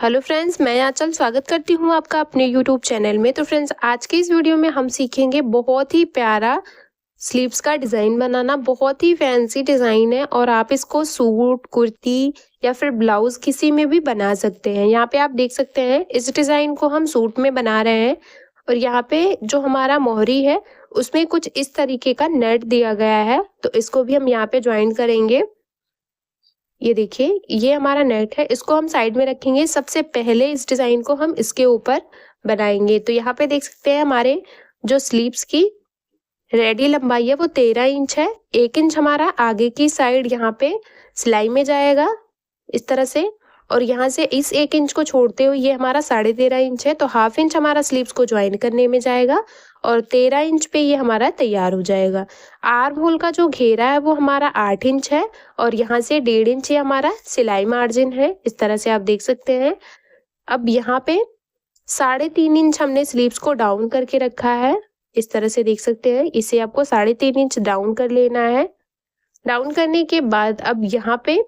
Hello friends, मैं आंचल स्वागत करती हूँ आपका अपने यूट्यूब चैनल में। तो फ्रेंड्स, आज के इस वीडियो में हम सीखेंगे बहुत ही प्यारा स्लीव्स का डिज़ाइन बनाना। बहुत ही फैंसी डिज़ाइन है और आप इसको सूट, कुर्ती या फिर ब्लाउज किसी में भी बना सकते हैं। यहाँ पे आप देख सकते हैं इस डिज़ाइन को हम सूट में बना रहे हैं और यहाँ पे जो हमारा मोहरी है उसमें कुछ इस तरीके का नेट दिया गया है, तो इसको भी हम यहाँ पे ज्वाइन करेंगे। ये देखिए, ये हमारा नेट है, इसको हम साइड में रखेंगे। सबसे पहले इस डिज़ाइन को हम इसके ऊपर बनाएंगे। तो यहाँ पे देख सकते हैं हमारे जो स्लीव्स की रेडी लंबाई है वो 13 इंच है। 1 इंच हमारा आगे की साइड यहाँ पे सिलाई में जाएगा इस तरह से, और यहाँ से इस 1 इंच को छोड़ते हुए ये हमारा 13.5 इंच है। तो हाफ इंच हमारा स्लीव्स को ज्वाइन करने में जाएगा और 13 इंच पे ये हमारा तैयार हो जाएगा। आर्म होल का जो घेरा है वो हमारा 8 इंच है और यहाँ से 1.5 इंच ये हमारा सिलाई मार्जिन है। इस तरह से आप देख सकते हैं। अब यहाँ पे 3.5 इंच हमने स्लीव्स को डाउन करके रखा है। इस तरह से देख सकते हैं, इसे आपको 3.5 इंच डाउन कर लेना है। डाउन करने के बाद अब यहाँ पे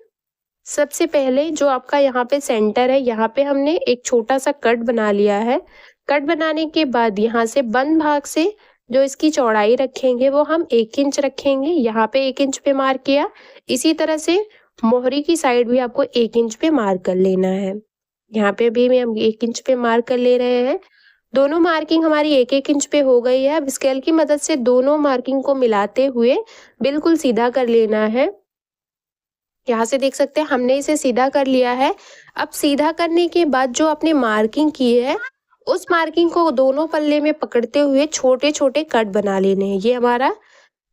सबसे पहले जो आपका यहाँ पे सेंटर है, यहाँ पे हमने एक छोटा सा कट बना लिया है। कट बनाने के बाद यहाँ से बंद भाग से जो इसकी चौड़ाई रखेंगे वो हम 1 इंच रखेंगे। यहाँ पे 1 इंच पे मार्क किया। इसी तरह से मोहरी की साइड भी आपको 1 इंच पे मार्क कर लेना है। यहाँ पे भी हम 1 इंच पे मार्क कर ले रहे हैं। दोनों मार्किंग हमारी 1-1 इंच पे हो गई है। अब स्केल की मदद से दोनों मार्किंग को मिलाते हुए बिल्कुल सीधा कर लेना है। यहाँ से देख सकते हैं हमने इसे सीधा कर लिया है। अब सीधा करने के बाद जो आपने मार्किंग की है उस मार्किंग को दोनों पल्ले में पकड़ते हुए छोटे छोटे कट बना लेने हैं। ये हमारा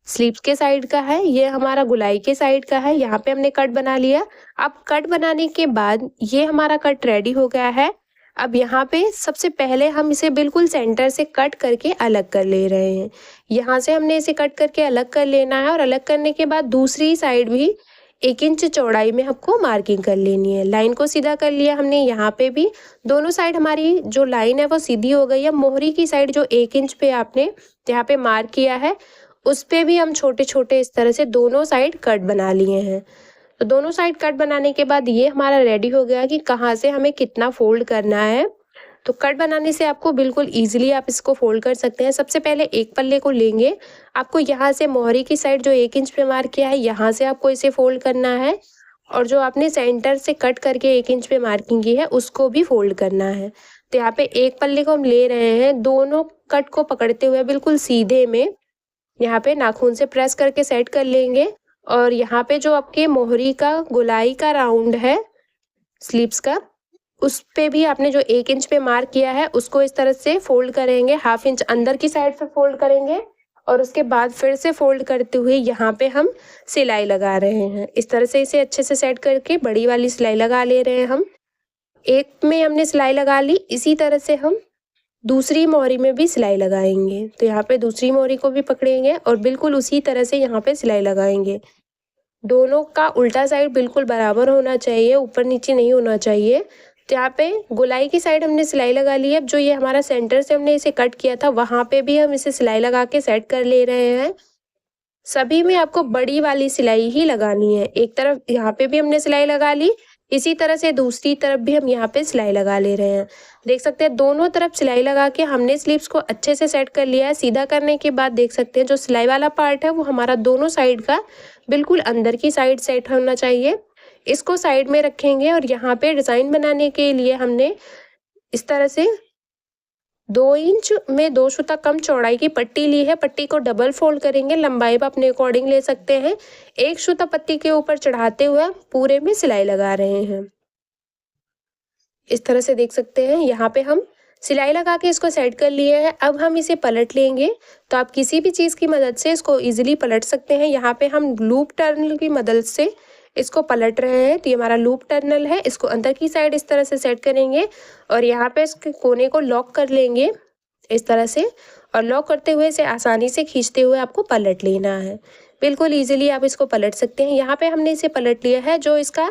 स्लीव्स के साइड का है, ये हमारा गुलाई के साइड का है। यहाँ पे हमने कट बना लिया। अब कट बनाने के बाद ये हमारा कट रेडी हो गया है। अब यहाँ पे सबसे पहले हम इसे बिल्कुल सेंटर से कट करके अलग कर ले रहे हैं। यहाँ से हमने इसे कट करके अलग कर लेना है और अलग करने के बाद दूसरी साइड भी 1 इंच चौड़ाई में हमको मार्किंग कर लेनी है। लाइन को सीधा कर लिया हमने। यहाँ पे भी दोनों साइड हमारी जो लाइन है वो सीधी हो गई है। मोहरी की साइड जो 1 इंच पे आपने यहाँ पे मार्क किया है उस पे भी हम छोटे छोटे इस तरह से दोनों साइड कट बना लिए हैं। तो दोनों साइड कट बनाने के बाद ये हमारा रेडी हो गया कि कहाँ से हमें कितना फोल्ड करना है। तो कट बनाने से आपको बिल्कुल ईजिली आप इसको फोल्ड कर सकते हैं। सबसे पहले एक पल्ले को लेंगे, आपको यहाँ से मोहरी की साइड जो 1 इंच पे मार्क किया है यहाँ से आपको इसे फोल्ड करना है और जो आपने सेंटर से कट करके 1 इंच पे मार्किंग की है उसको भी फोल्ड करना है। तो यहाँ पे एक पल्ले को हम ले रहे हैं, दोनों कट को पकड़ते हुए बिल्कुल सीधे में यहाँ पे नाखून से प्रेस करके सेट कर लेंगे और यहाँ पे जो आपके मोहरी का गुलाई का राउंड है स्लीव्स का, उस पे भी आपने जो 1 इंच पे मार्क किया है उसको इस तरह से फोल्ड करेंगे। हाफ इंच अंदर की साइड पे फोल्ड करेंगे और उसके बाद फिर से फोल्ड करते हुए यहाँ पे हम सिलाई लगा रहे हैं। इस तरह से इसे अच्छे से सेट करके बड़ी वाली सिलाई लगा ले रहे हैं हम। एक में हमने सिलाई लगा ली, इसी तरह से हम दूसरी मोहरी में भी सिलाई लगाएंगे। तो यहाँ पे दूसरी मोहरी को भी पकड़ेंगे और बिल्कुल उसी तरह से यहाँ पे सिलाई लगाएंगे। दोनों का उल्टा साइड बिल्कुल बराबर होना चाहिए, ऊपर नीचे नहीं होना चाहिए। तो यहाँ पे गुलाई की साइड हमने सिलाई लगा ली है। जो ये हमारा सेंटर से हमने इसे कट किया था वहाँ पे भी हम इसे सिलाई लगा के सेट कर ले रहे हैं। सभी में आपको बड़ी वाली सिलाई ही लगानी है। एक तरफ यहाँ पे भी हमने सिलाई लगा ली, इसी तरह से दूसरी तरफ भी हम यहाँ पे सिलाई लगा ले रहे हैं। देख सकते हैं दोनों तरफ सिलाई लगा के हमने स्लीव्स को अच्छे से सेट कर लिया है। सीधा करने के बाद देख सकते हैं जो सिलाई वाला पार्ट है वो हमारा दोनों साइड का बिल्कुल अंदर की साइड सेट होना चाहिए। इसको साइड में रखेंगे और यहाँ पे डिज़ाइन बनाने के लिए हमने इस तरह से 2 इंच में 2 सूता कम चौड़ाई की पट्टी ली है। पट्टी को डबल फोल्ड करेंगे, लंबाई आप अपने अकॉर्डिंग ले सकते हैं। एक सूता पट्टी के ऊपर चढ़ाते हुए पूरे में सिलाई लगा रहे हैं। इस तरह से देख सकते हैं यहाँ पे हम सिलाई लगा के इसको सेट कर लिए हैं। अब हम इसे पलट लेंगे। तो आप किसी भी चीज़ की मदद से इसको इजीली पलट सकते हैं। यहाँ पे हम लूप टर्नल की मदद से इसको पलट रहे हैं। तो ये हमारा लूप टर्नल है, इसको अंदर की साइड इस तरह से सेट करेंगे और यहाँ पे इसके कोने को लॉक कर लेंगे इस तरह से, और लॉक करते हुए इसे आसानी से खींचते हुए आपको पलट लेना है। बिल्कुल ईजिली आप इसको पलट सकते हैं। यहाँ पे हमने इसे पलट लिया है। जो इसका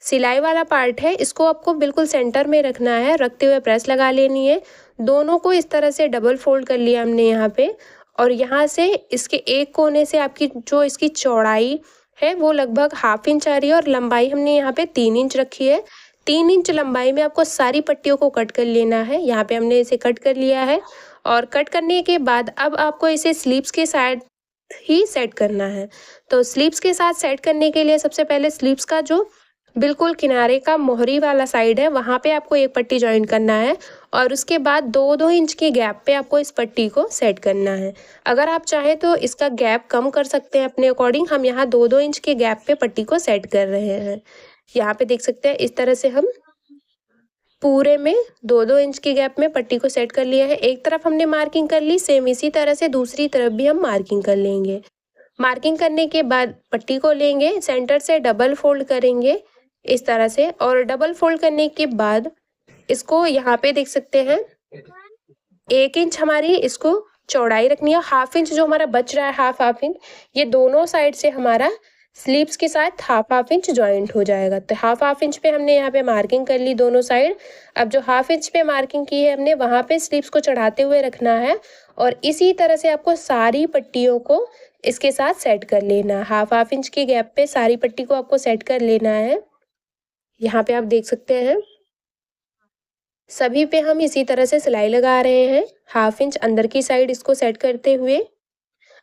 सिलाई वाला पार्ट है इसको आपको बिल्कुल सेंटर में रखना है, रखते हुए प्रेस लगा लेनी है। दोनों को इस तरह से डबल फोल्ड कर लिया हमने यहाँ पे, और यहाँ से इसके एक कोने से आपकी जो इसकी चौड़ाई है वो लगभग हाफ इंच आ रही है और लंबाई हमने यहाँ पे 3 इंच रखी है। 3 इंच लंबाई में आपको सारी पट्टियों को कट कर लेना है। यहाँ पे हमने इसे कट कर लिया है और कट करने के बाद अब आपको इसे स्लीव्स के साइड ही सेट करना है। तो स्लीव्स के साथ सेट करने के लिए सबसे पहले स्लीव्स का जो बिल्कुल किनारे का मोहरी वाला साइड है वहाँ पे आपको एक पट्टी ज्वाइन करना है और उसके बाद 2-2 इंच के गैप पे आपको इस पट्टी को सेट करना है। अगर आप चाहें तो इसका गैप कम कर सकते हैं अपने अकॉर्डिंग। हम यहाँ 2-2 इंच के गैप पे पट्टी को सेट कर रहे हैं। यहाँ पे देख सकते हैं इस तरह से हम पूरे में 2-2 इंच के गैप में पट्टी को सेट कर लिया है। एक तरफ हमने मार्किंग कर ली, सेम इसी तरह से दूसरी तरफ भी हम मार्किंग कर लेंगे। मार्किंग करने के बाद पट्टी को लेंगे, सेंटर से डबल फोल्ड करेंगे इस तरह से और डबल फोल्ड करने के बाद इसको यहाँ पे देख सकते हैं 1 इंच हमारी इसको चौड़ाई रखनी है। हाफ इंच जो हमारा बच रहा है, हाफ इंच, ये दोनों साइड से हमारा स्लीव्स के साथ हाफ इंच जॉइंट हो जाएगा। तो हाफ इंच पे हमने यहाँ पे मार्किंग कर ली दोनों साइड। अब जो हाफ इंच पे मार्किंग की है हमने वहाँ पे स्लीव्स को चढ़ाते हुए रखना है और इसी तरह से आपको सारी पट्टियों को इसके साथ सेट कर लेना है। हाफ इंच के गैप पे सारी पट्टी को आपको सेट कर लेना है। यहाँ पे आप देख सकते हैं सभी पे हम इसी तरह से सिलाई लगा रहे हैं, हाफ इंच अंदर की साइड इसको सेट करते हुए।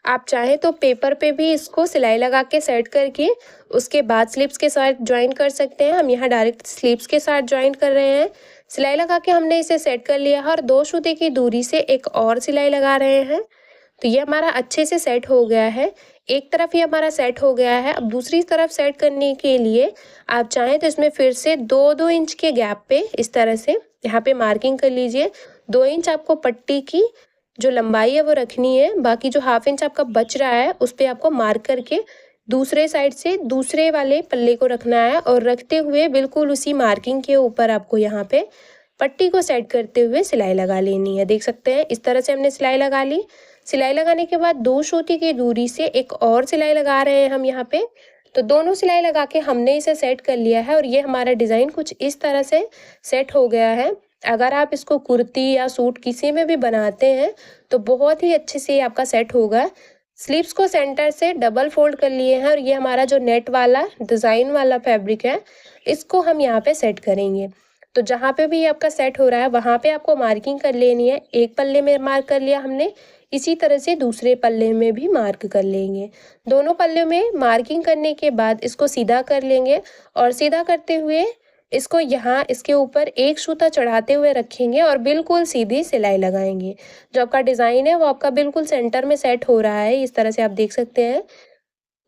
आप चाहें तो पेपर पे भी इसको सिलाई लगा के सेट करके उसके बाद स्लीव्स के साथ ज्वाइन कर सकते हैं। हम यहाँ डायरेक्ट स्लीव्स के साथ ज्वाइन कर रहे हैं। सिलाई लगा के हमने इसे सेट कर लिया है और 2 सूते की दूरी से एक और सिलाई लगा रहे हैं। तो ये हमारा अच्छे से सेट हो गया है। एक तरफ ये हमारा सेट हो गया है। अब दूसरी तरफ सेट करने के लिए आप चाहें तो इसमें फिर से 2-2 इंच के गैप पे इस तरह से यहाँ पे मार्किंग कर लीजिए। 2 इंच आपको पट्टी की जो लंबाई है वो रखनी है। बाकी जो हाफ इंच आपका बच रहा है उस पर आपको मार्क करके दूसरे साइड से दूसरे वाले पल्ले को रखना है और रखते हुए बिल्कुल उसी मार्किंग के ऊपर आपको यहाँ पे पट्टी को सेट करते हुए सिलाई लगा लेनी है। देख सकते हैं इस तरह से हमने सिलाई लगा ली। सिलाई लगाने के बाद 2 सूती की दूरी से एक और सिलाई लगा रहे हैं हम यहाँ पे। तो दोनों सिलाई लगा के हमने इसे सेट कर लिया है और ये हमारा डिज़ाइन कुछ इस तरह से सेट हो गया है। अगर आप इसको कुर्ती या सूट किसी में भी बनाते हैं तो बहुत ही अच्छे से आपका सेट होगा। स्लीव्स को सेंटर से डबल फोल्ड कर लिए हैं और ये हमारा जो नेट वाला डिज़ाइन वाला फैब्रिक है इसको हम यहाँ पे सेट करेंगे। तो जहाँ पे भी आपका सेट हो रहा है वहाँ पे आपको मार्किंग कर लेनी है। एक पल्ले में मार्क कर लिया हमने, इसी तरह से दूसरे पल्ले में भी मार्क कर लेंगे। दोनों पल्ले में मार्किंग करने के बाद इसको सीधा कर लेंगे और सीधा करते हुए इसको यहाँ इसके ऊपर एक सूता चढ़ाते हुए रखेंगे और बिल्कुल सीधी सिलाई लगाएंगे। जो आपका डिज़ाइन है वो आपका बिल्कुल सेंटर में सेट हो रहा है, इस तरह से आप देख सकते हैं।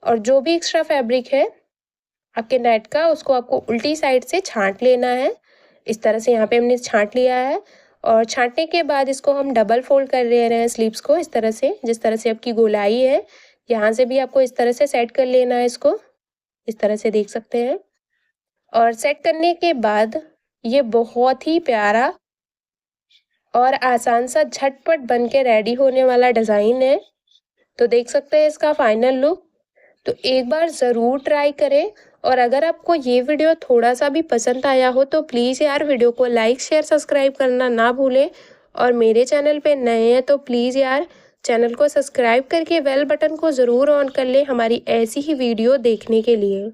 और जो भी एक्स्ट्रा फैब्रिक है आपके नेट का उसको आपको उल्टी साइड से छांट लेना है। इस तरह से यहाँ पे हमने छांट लिया है और छांटने के बाद इसको हम डबल फोल्ड कर ले रहे हैं स्लीव्स को इस तरह से। जिस तरह से आपकी गोलाई है यहाँ से भी आपको इस तरह से सेट कर लेना है इसको, इस तरह से देख सकते हैं। और सेट करने के बाद ये बहुत ही प्यारा और आसान सा झटपट बन के रेडी होने वाला डिज़ाइन है। तो देख सकते हैं इसका फाइनल लुक। तो एक बार ज़रूर ट्राई करें और अगर आपको ये वीडियो थोड़ा सा भी पसंद आया हो तो प्लीज़ यार वीडियो को लाइक शेयर सब्सक्राइब करना ना भूलें। और मेरे चैनल पे नए हैं तो प्लीज़ यार चैनल को सब्सक्राइब करके बेल बटन को ज़रूर ऑन कर लें हमारी ऐसी ही वीडियो देखने के लिए।